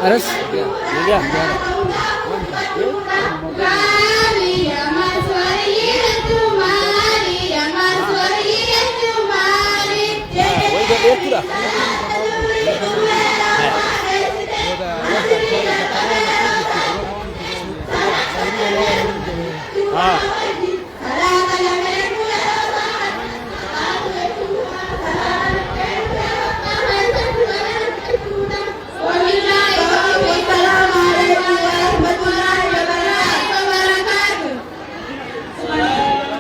Aras, ya.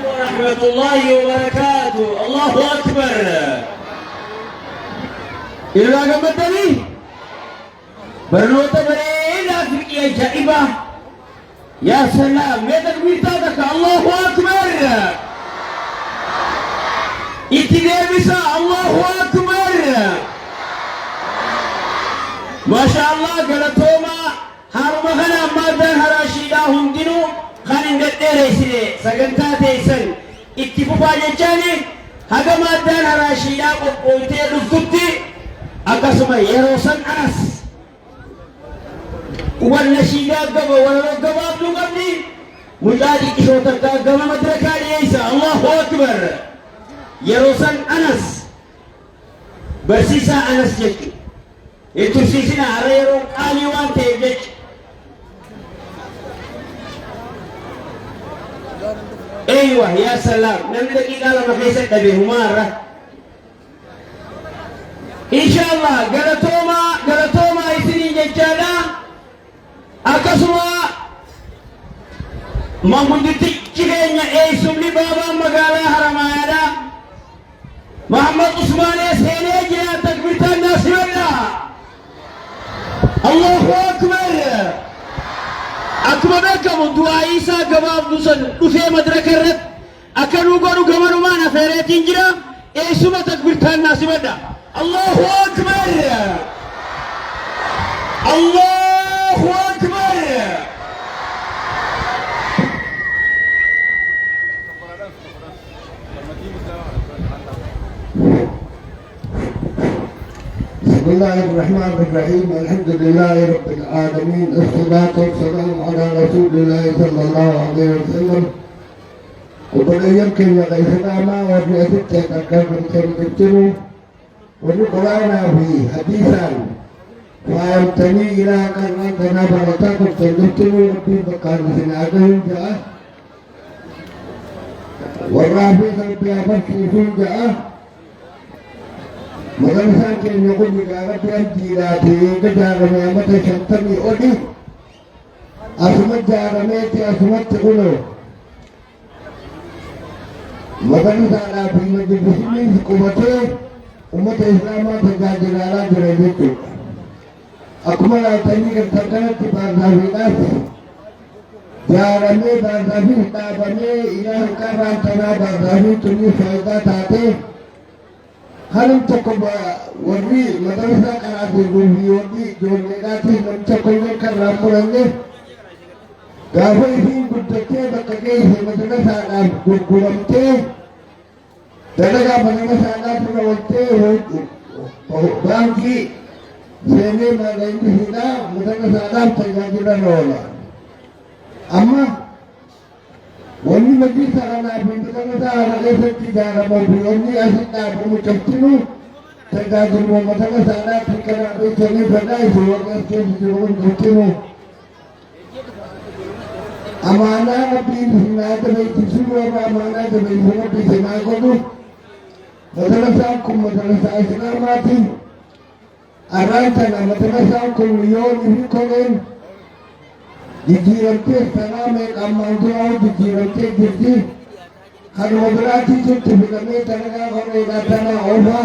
ورحمة الله وبركاته. الله أكبر. إلا قمتني برنوتا بريلا فكي جائبة. يا سلام يا تكبير تابك. الله أكبر. إتدابسا. الله أكبر. ما شاء الله قلتوما هارما خنا مادان هراشيدا هندينو خانين قدر يسيري سجنتا تيسن اتفوفا جاني هذا مادان هراشيدا قوتي رفضتي أقسم يروسن أنس والنشيدا قبا والرقبا أبلو قبلي مجادي إشوتك قبا مدركا ليسا. الله أكبر. يروسن أنس برسيسا أنس جكي إتوسيسنا عريرو قالي وانتي جك. أيوة يا سلام نمي دقيقة لما خيسة تبيه مرة إن شاء الله قلتوما يسيني ججالا أكسوا ما مندتي كيغينا أي سملي بابا مقالا حرمايا محمد عثمان سيني جنا تكبيرتا الناس والله. الله أكبر. أكبر كم دعائي سا جواب دوسن دوسي مدرك الرد أكنو قالوا كمان ما نفرت إنجرا إيشوما تكبير ثان ناس بدا. الله أكبر. الله أكبر. بسم الله الرحمن الرحيم. الحمد لله رب العالمين. الصلاة والسلام على رسول الله صلى الله عليه وسلم. وبدأ يمكن لغيثنا ما ورئيسك أكبر كريمتنو ونقرأنا في حديثا فأمتني إلى قرآننا برتاكم كريمتنو ربي بقال سنعدهم جاء والرافي ربي أفكي جاء مدرسان كن يقول بقارة الجيلاتي كجارة متى شنطني أولي أسمت جارميتي أسمت تقولو مدرسة على في مجلسين حكومتي أمة إسلامة تجاجل على جريدتو أكمل أتني كتكنت بارزافيناس جارمي بارزافي تابني إله كاران تنا بارزافي تني فايدة تاتي Harum cakap warni madrasah kerana berguru warni jual negatif dan cakapnya kerana rambulannya. Gafai ini berdekatnya berkagai madrasah dan guru-gurum te. Dalam madrasah dan guru te bangki seni madrasah hina madrasah dan pengajian rola. Amma wani majlis ana bintikan sa ana kaisa tijara mabiyoni asita bumu kaptinu tagadur mo mataka sana tikara do chani badai suwaga ke suwaga kaptinu amana nabi hinada bai tisuru amana de bai hona bi sema kodu madrasa kum madrasa islamati aranta na madrasa kum yoni kolen jijjiirantee sanaa qammaantuu jijjiirantee jirti kanuma biraatti jirti fidamee dalagaa qoreedhaa tanaa oofa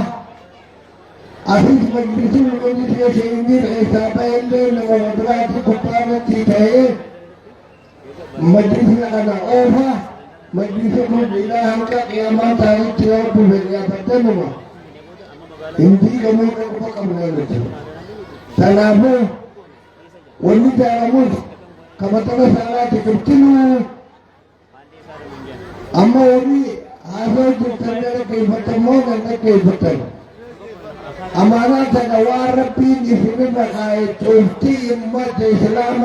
asis majlisiin majlisii isheenii keessaa ba'ellee nama biraatti gubbaarratti ta'ee majlisii kana oofa majlisii kun ilaa hanga qiyaamaa taa'utti yoo dhufe dhiyaafattanuma Hindi kami nagpapakamulan. Salamu, wani jaramus, kamatana sana tikirtinu. Amma wani hasil jurtanya keibatan dan keibatan. Amanah dan warapin isini makai culti umat Islam.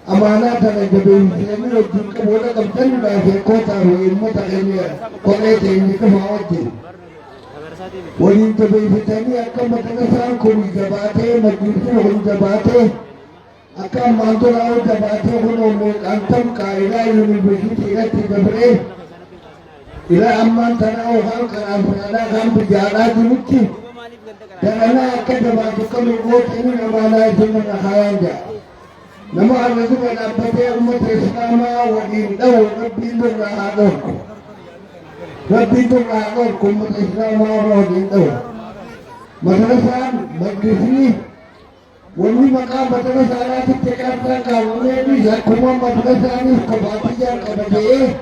Amanah dan jabin isini wajib kemudian kampen bagi kota umat akhirnya kota ini kemauan. Wani jabin isini akan matanasan kuni jabate majlis kuni jabate akan mantulau jabate kuni antam kaila universiti itu jabre. Ila amman tanau hal karam penada kam berjalan dimuci. Dan akan dibantukan umat ini namanya dengan khayanja. Nama Allah subhanahu wa ta'ala umat Islam wa indahu Rabbi durrahadun. Rabbi durrahadun umat Islam wa indahu. Madrasah majlis ini wani maka madrasah ala Jakarta kamu ini kuma madrasah ini kabatian kabaje.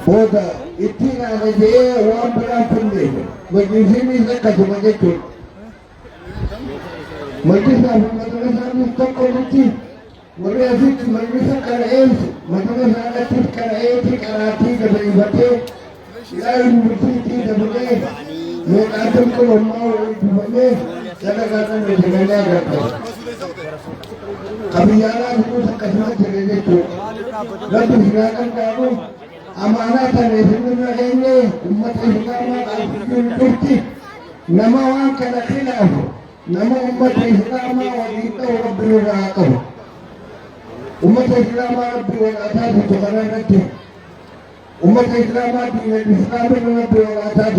Boda itina aja wan berapun majlis ini zakat majlis majlis madrasah ini tokoruti majlis madrasah karaes madrasah alat karaes karati keberibate ilahi universiti dabule yang akan kalau mau dibane kadang-kadang berjalannya agak kami jalan itu sekadar jalan itu lalu silakan kamu amanah dari sebenarnya ini umat Islam al-Qur'an Turki nama orang kena khilaf nama umat Islam wanita Rabbil Raqab umat Islam Rabbil Raqab itu karena nanti umat Islam dengan Islam Rabbil Raqab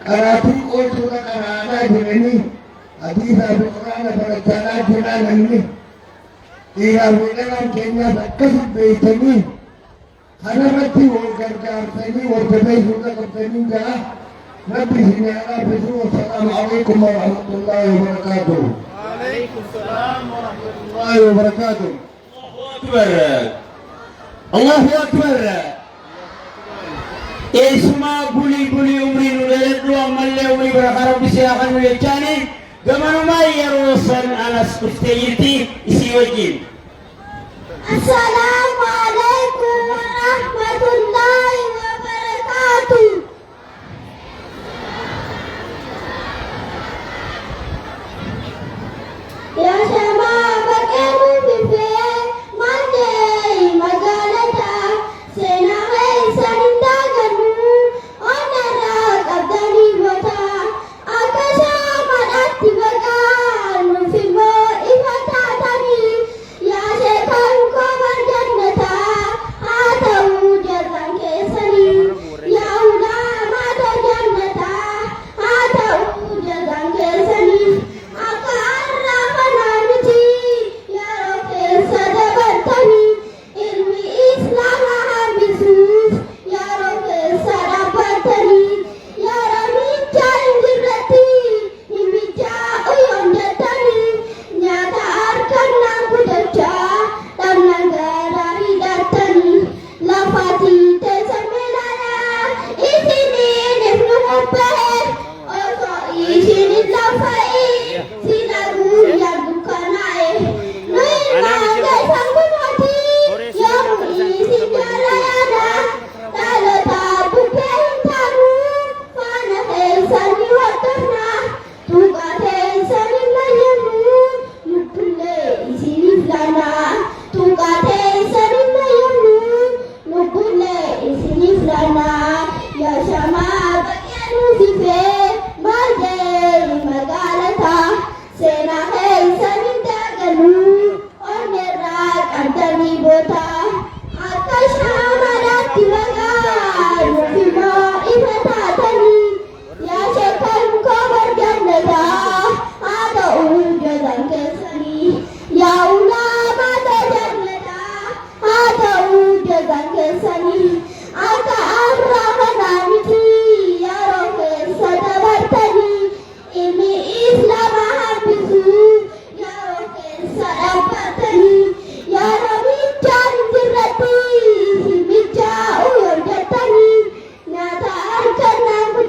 karatu ko suka karana ini hadis Al-Quran berencana jalan ini ia dalam Kenya dekat beitani karena nanti warga ini warga juga kertani dah Nabi sini Allah bersuruh Assalamualaikum warahmatullahi wabarakatuh. Waalaikumsalam warahmatullahi wabarakatuh. Allahu Akbar. Isma buli umri nulet dua malle umri berharap disiakan melecani gamanu mai yarusan alas ustayiti isi wajib. Assalamualaikum warahmatullahi wabarakatuh. Ya sama bakenu bife mande magalata senai sanda ganu onara kabdani bota akasha madati bagan fimo ifata tani ya setan ko marjannata atau jaza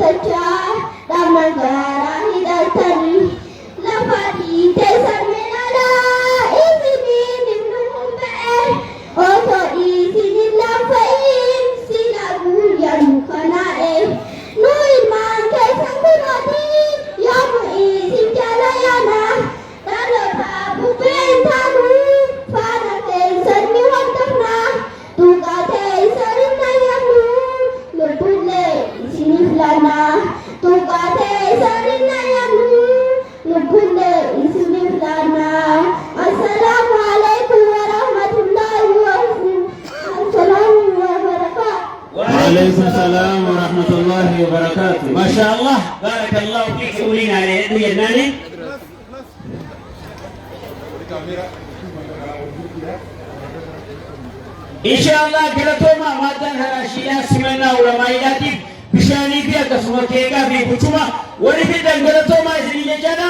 tachaa dhammaan garaa hidhatanii lafa dhiitee sarmeedhaa isiniin himnuun ba'e osoo isiniin lafa'in sila guyyaan kanaa'e nu ilmaan keessan kunootiin yommuu isin jala yaana dhaloota bubbeen taanuu faana keessan ni hordofna tuqaa keessan hin nayyannu lubbuullee isiniif laanna tuqaa keessan hin nayyannu lubbuullee isiniif laanna. Assalaamu alaikum wa rahmatullahi wa barakatuh. وعليكم السلام ورحمة الله وبركاته. ما شاء الله بارك الله فيك ولينا عليه ناني. إن شاء الله قلتوما مادان هراشيا سمعنا علماء بشاني فيها كسمة كيكا في بچوما ولفيدا قلتوما إذن جانا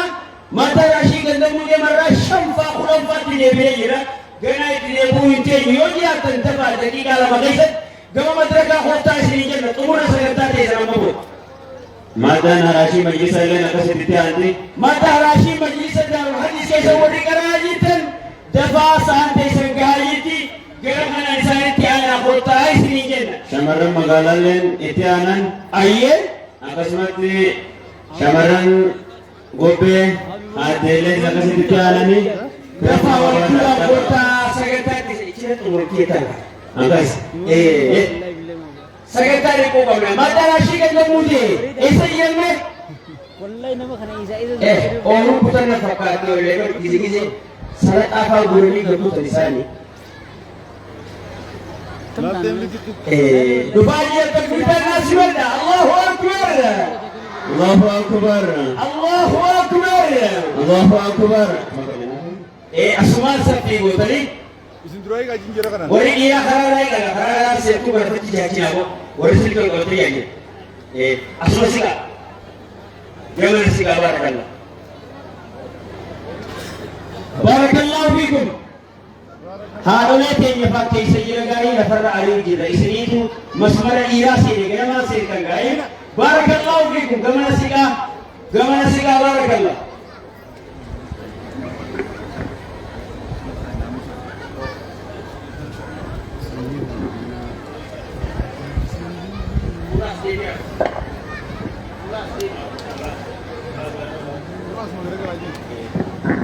مادان هراشي قندمو جمرا شنفا خلنفا تنبيجرا قنا يتنبو ينتين يوجي أتنتفا دقيقة لما غيثت قم مدركا خوفتا إذن جانا تمونا سكرتا تيزر مبود مادان هراشي مجلسة لنا قصد تيانتي مادان هراشي مجلسة دار الحديث كيسا ودي قراجيتن دفا سانتي سنقاجيتي قرمنا إنسانتي أنا خوفتا إذن جانا شمرن مقالالين إتيانا أيه أقسمتي شمرن قبي هاتيلين سكسد تياناني دفا ودي خوفتا سكرتا تيزر مبود Angkas, sekretari ko kami. Madala siya ka mudi. Isa yan me. Wallahi nama kana isa. Orang putar na fakat yo lego gizi salat apa guru ni guru tulisani. Dubali yang terbuka nasional. Allahu Akbar. Allahu Akbar. Allahu Akbar. Allahu Akbar. Asman sapi go tadi. Wari iya karara setu berarti jadi aku. Wari sih kalau tu ya. Asma sih kak. Jangan sih kak barakallah. Barakallahu fikum. Harusnya tanya pakai sejarah gaya nafar alim kita. Istri itu masmara irasi ni kenapa sih kan gaya? Barakallahu fikum. Gamana sih kak barakallah.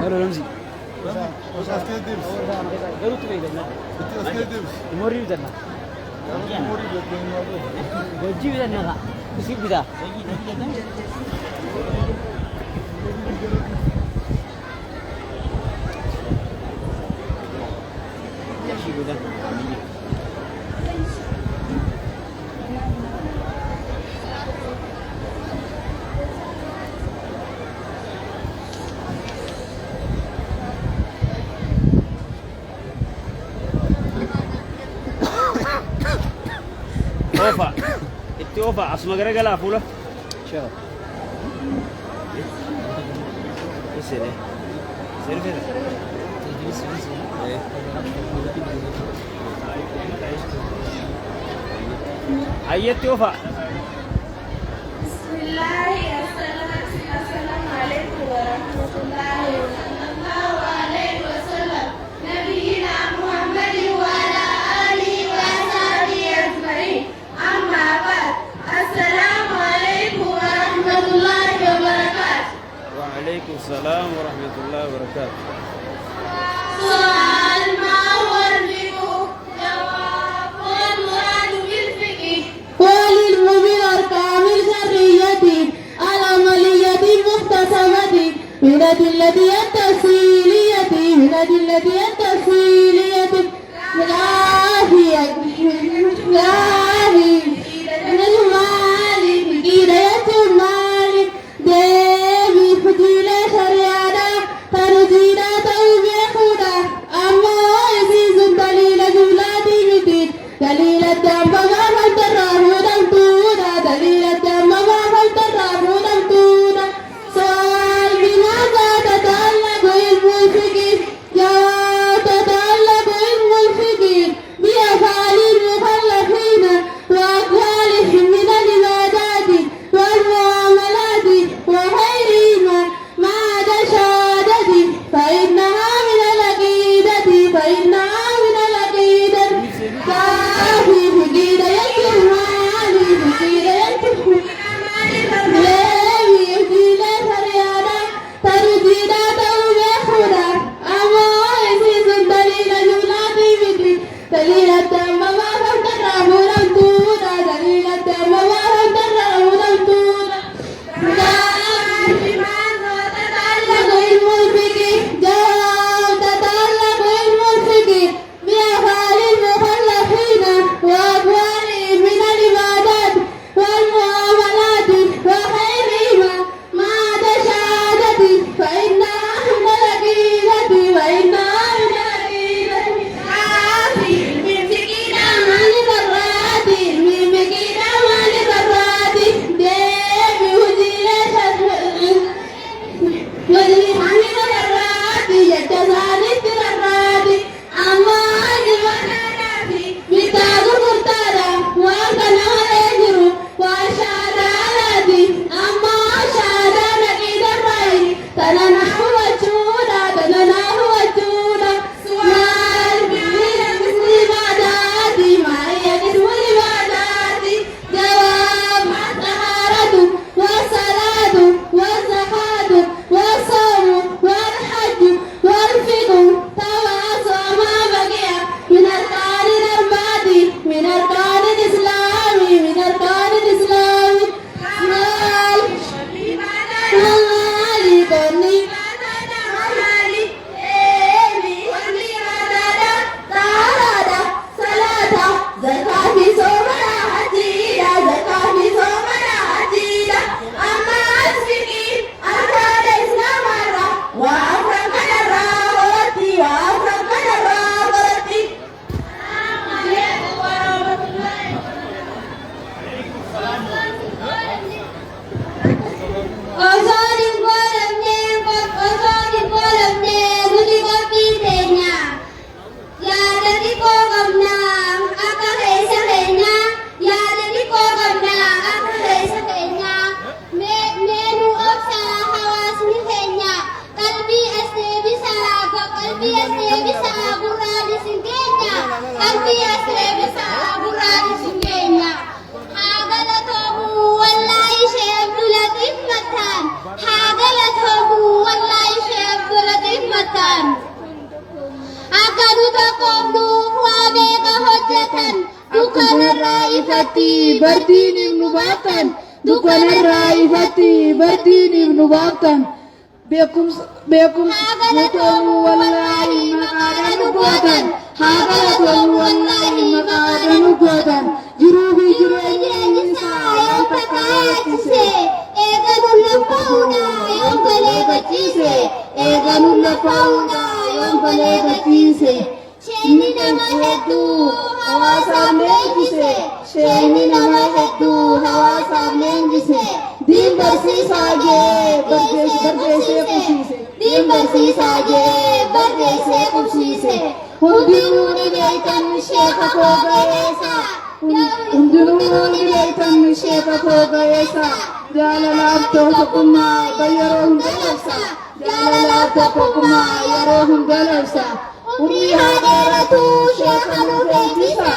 Halo Ramzi. Baru tu baik dah. Mori dah nak. Gaji dah nak. Mesti bisa. Gaji dah. Ofa, itu ofa. Asma gara-gara pula. Siapa? Sini. Sini. Ayat ofa. Assalamualaikum warahmatullahi wabarakatuh. Nabiyina Muhammadin wa ala alihi wa sahbihi ajma'in. Amma ba'd. Assalamualaikum warahmatullahi wabarakatuh. Waalaikumsalam warahmatullahi wabarakatuh. Soal ma wal fiqh jawab wal murad bil fiqh wal mubin arkamil sarriyati al amaliyati mukhtasabati min adillati at-tafsiliyati min adillati at-tafsiliyati qoomnuuf waa meeqa hojjetan dukkanarraa ifatti bardiiniif nu baaftan dukkanarraa ifatti bardiiniif nu baaftan beekumsa galatoomuu wallaahi maqaadha nu gootan haa galatoomuu wallaahi maqaadha nu gootan jiruu fi jireenyi isaa yoo takka eegsise eegaluun laffaa'uudha yoon galee gachiise eegaluun laffaa'uudha yoon galee gachiise sheenni nama hedduu hawaasaaf leenjise sheenni nama hedduu hawaasaaf leenjise diin barsiisaa jee barreessee qubsiise diin barsiisaa jee barreessee qubsiise hundinuu ni beektan sheeka koo ga'eessa hundinuu ni beektan sheeka koo ga'eessa jaalalaaf tokkummaa yeroo hunda labsa jaalalaaf tokkummaa yeroo hunda labsa umrii haa dheeratu sheeka nuuf eebbisa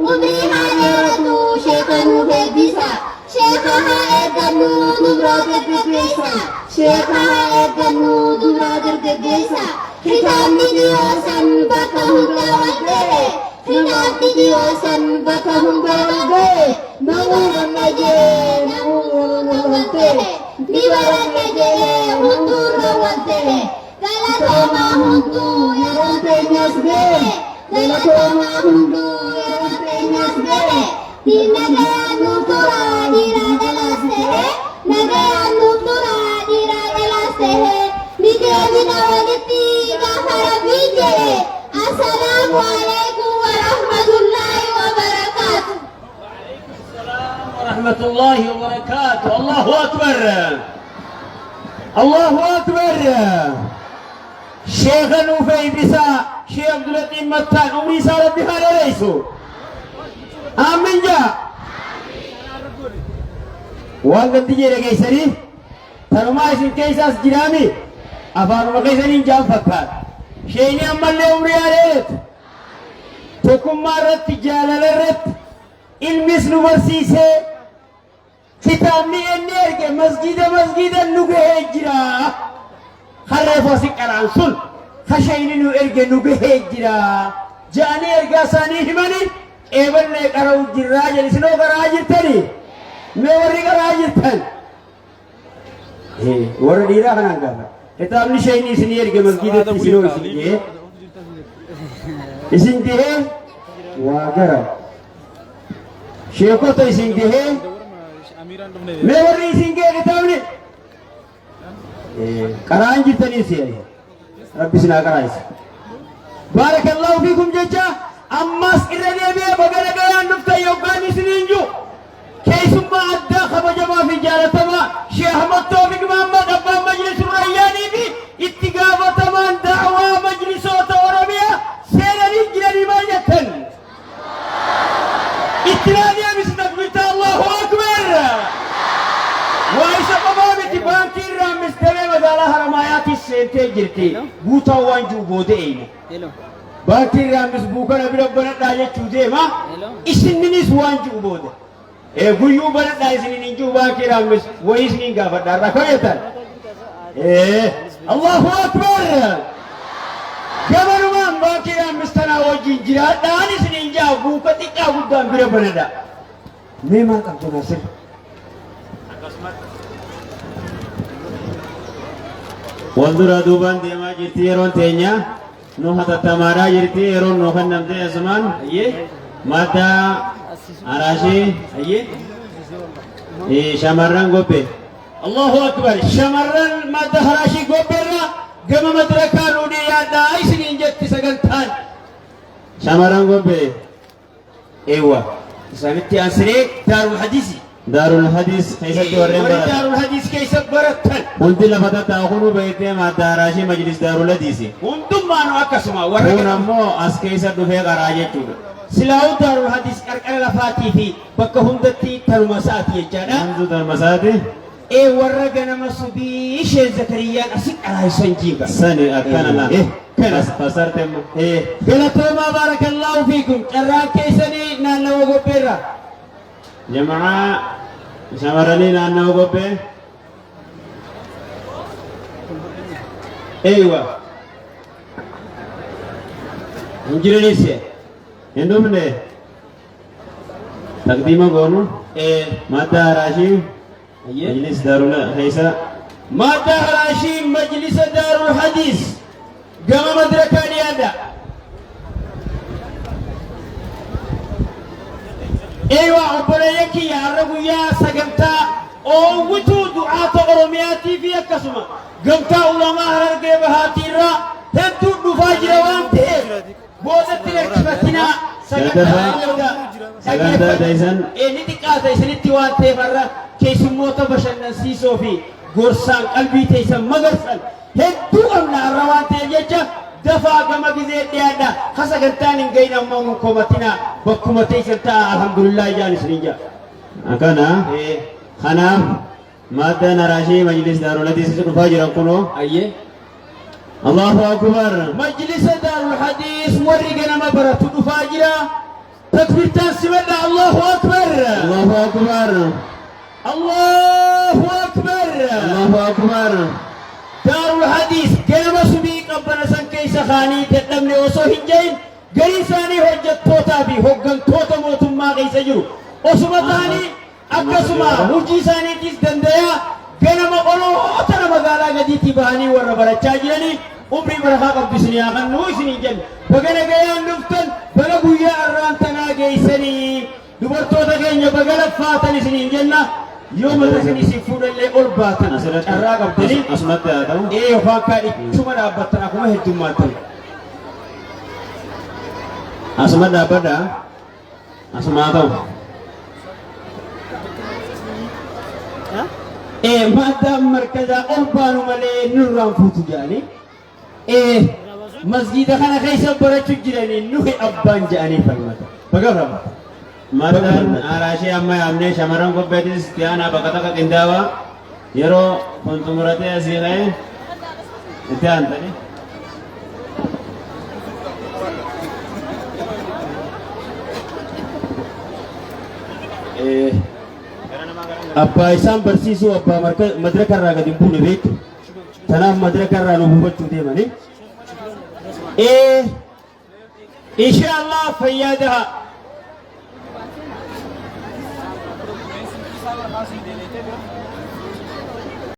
umrii haa dheeratu sheeka nuuf eebbisa sheeka haa eeggannu dubraa dargaggeessa sheeka haa eeggannu dubraa dargaggeessa kitaabni dhiyoosan bakka hunda wal ga'e kitaabni dhiyoosan bakka hunda wal ga'e namuu gammadee namuu wal ta'e ni baranne jedhee hunduurra wal ta'e galatoomaa hunduu yeroon teenyas ga'e galatoomaa hunduu yeroon teenyas ga'e nagayaan nuuf tura dhiiraa dhalaas ta'e nagayaan nuuf tura dhiiraa dhalaas ta'e ni deebina walitti gaafa rabbii jedhe assalaamu alaikum wa rahmatullaahi wa barakaatuh. ورحمة الله وبركاته. الله أكبر الله أكبر. شيخ نوفي بسا شيخ عبد اللطيف متان عمري سالت بها لريسو آمين جا وانت تجي لكيسري تنما اسم كيساس جرامي أفارو مكيسرين جام فكار شيني أمال لي عمري عليت تكم مارت تجالة لرت المثل برسيسي كتابني النيرك مسجد نوغه هجرا خرفو سكران سن خشين نو ارغ نوغه هجرا جاني ارغا ساني همني ايبل نے کرو جراج لسنو کراج تني میں وري کراج تن ور ډیرا هنګا كتابني شيني سني ارغ مسجد تسنو سني اسين دي واغرا شيخو تو اسين دي मैं वर्री सिंगे किताबने करान जितनी सी है रब्बी सिना कराइस बारकल्लाहु फीकुम जच्चा अम्मास इरदे बे बगल गया नुक्ता योगानी सिनिंजु केसुमा अद्दा खबजमा fi jaratama शेख अहमद तौफीक मोहम्मद अब्बा मजलिस रैयानी भी इत्तिगाबतमान दावा मजलिसोत ओरमिया सेररी गिरनी मायतन इत्तिरादिया बिस्मिल्लाह अल्लाहु अकबर वाइसा बबाबति बांकी रामिस तवे मदाला हरमायाती सेंटे जिरती बूता वांजू बोदेइन बांकी रामिस बुकन अबिर बन दाजे चूदे मा इसिनिस वांजू बोदे ए गुयू बन दाइसिनि निंजू बांकी रामिस वइस निंगा बडा रखयतन अल्लाहु अकबर गबरुमान बांकी रामिस तना वजिन जिरा दानिस निंजा बुकति का गुदाम बिर बनदा मेमा का Nasir Waldura duban deemaa jirti yeroon teenya nu hatattamaadhaa jirti yeroon nu kennamte asumaan ayyee madda araashee ayyee shamarran gobbe Allahu akbar shamarran madda araashee gobbeerra gama madrakaa nuudii yaaddaa isiniin jetti sagantaan shamarran gobbe eewwa isaanitti ansiree daarul hadiisi دار الحديث كيف تورين برا دار الحديث كيف برتن قلت لفتة تأخذوا بيتي مع داراشي مجلس دار الحديث كنتم ما نوكسما ورنا مو أسكيسة دفع غراجة تود سلاو دار الحديث كركل لفاتي في بكهم دتي ترمساتي جانا منذ ترمساتي إيه ورجنا مسبي شيء زكريا أسيك على سنجيبا سنة أكان الله كنا فسرتم إيه قلتوا ما بارك الله فيكم كراك كيسني نالو غبيرا جماعة شمرني نانو غبي أيوة Injireenis hin dhufne taqdiima goonu madda haraashii majlis daarul keessa madda haraashii majlisa daarul hadiis gama madrakaa dhiyaadha. ايوه عبريك يا رجل يا سجمتا او وتو دعاة oromiyaati fi akkasuma gamtaa ulamaa harargee bahaatirra hedduu dhufaa jira waan ta'eef boodatti lakkifatinaa sagantaa taysan ni xiqqaata isinitti waan ta'eef har'a keessummoota bashannansiisoo fi gorsaan qalbii taysan magarsan hedduu qabna har'a waan ta'eef jecha dafaa gama gizee dhiyaadha ha sagantaan hin gahin ammoo mun komatinaa bakkuma taysan ta'a alhamdulillah ijaan isinin jaa akana kanaaf madda haraashii majlis daarul hadiis dhufaa jiran kunoo ayyee Allahu akbar majlis daarul hadiis warri ganama baratu dhufaa jira takbirtaan simadha Allahu akbar Allahu akbar Allahu akbar Allahu akbar daarul hadiis ganama subii qabbana san keessa kaanii dadhabne osoo hin jahin garii isaanii hojjettootaa fi hoggantoota mootummaa keessa jiru osuma ta'anii akkasuma hojii isaaniitis dandayaa ganama oloota magaalaa gadiitti bahanii warra barachaa jiranii umrii barakaa qabdu isinii haa kannuu isinii jenna baga nagayaan dhuftan baga guyyaa arraan tanaa geessanii dubartoota keenya baga laffaatan isiniin jenna yoo mata isin isin fuudhallee ol baatan carraa qabdanii asumatti haa ta'u yookaan kaa ittuma dhaabbattan akkuma heddummaattan asuma dhaabbadha asuma haa ta'u madam markaza urbanu male nurran futu jani masjid kana kaysa barachu jirani nuhi abban jani falmata bagara madan arashi amma amne shamaran ko betis tiana bakata ka tindawa yero kontumurate asigae itian tani Abba isaan barsiisuu abbaa madraka irraa gadi buune beektu tanaaf madraka irraa nu buufachuu deemani inshallah fayyaadaha